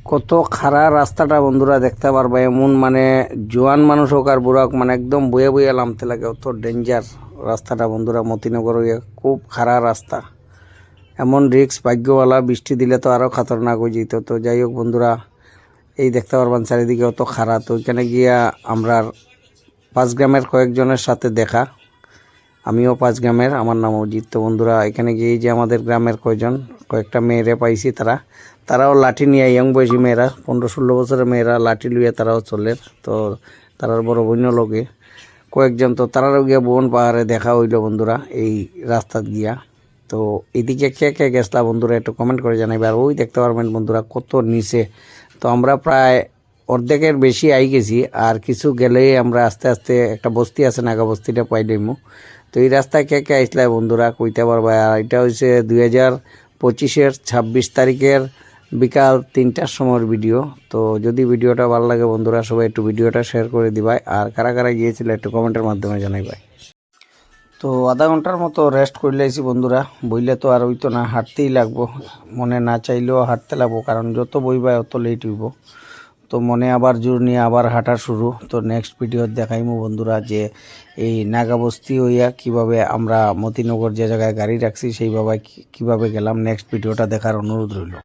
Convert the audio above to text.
কত খারাপ রাস্তাটা বন্ধুরা দেখতে পারবা। এমন মানে জোয়ান মানুষ হোক আর বুড়া হোক মানে একদম বয়ে বয়ে নামতে লাগে, অত ডেঞ্জার রাস্তাটা বন্ধুরা। মতিনগর খুব খারাপ রাস্তা, এমন রিক্স। ভাগ্যওয়ালা বৃষ্টি দিলে তো আরও খতরনাক হয়ে যেত। তো যাই হোক বন্ধুরা, এই দেখতে পারবেন চারিদিকে অত খারাপ। তো ওইখানে গিয়া আমরা 5 গ্রামের কয়েকজনের সাথে দেখা, আমিও 5 গ্রামের, আমার নাম অজিত। তো বন্ধুরা এখানে গিয়ে যে আমাদের গ্রামের কয়েকটা মেয়েরে পাইছি, তারাও লাঠি নিয়ে, ইয়ং বয়সী মেয়েরা, 15-16 বছরের মেয়েরা লাঠি লুয়ে তারাও চলে। তো তারার বড় বোন লগে কয়েকজন, তো তারাও গিয়া বোন পাহাড়ে দেখা হইল বন্ধুরা এই রাস্তাত গিয়া। তো এদিকে কে কে গেছলা বন্ধুরা একটু কমেন্ট করে জানাইবে। আর ওই দেখতে পারবেন বন্ধুরা কত নিচে। তো আমরা প্রায় অর্ধেকের বেশি আই গেছি, আর কিছু গেলেই আমরা আস্তে আস্তে একটা বস্তি আছে, নাগা বস্তিটা পাইলামু। তো এই রাস্তায় কে কে আইসলা বন্ধুরা কইতে পারবা। আর এটা হচ্ছে 2025-এর 26 তারিখের বিকাল 3টার সময়ের ভিডিও। তো যদি ভিডিওটা ভালো লাগে বন্ধুরা, সবাই একটু ভিডিওটা শেয়ার করে দিবাই। আর কারা কারা গিয়েছিল একটু কমেন্টের মাধ্যমে জানাইবাই। তো আধা ঘন্টার মতো রেস্ট করে লাইছি বন্ধুরা। বইলে তো আর হইতো না, হাঁটতেই লাগবো, মনে না চাইলেও হাঁটতে লাগবো, কারণ যত বইবাই অত লেট হইব। তো মনে আবার জোর নিয়ে আবার হাঁটা শুরু। তো নেক্সট ভিডিও দেখাইমু বন্ধুরা যে এই নাগাবস্তি হইয়া কিভাবে আমরা মতিনগর যে জায়গায় গাড়ি রাখছি সেইভাবে কিভাবে গেলাম। নেক্সট ভিডিওটা দেখার অনুরোধ রইল।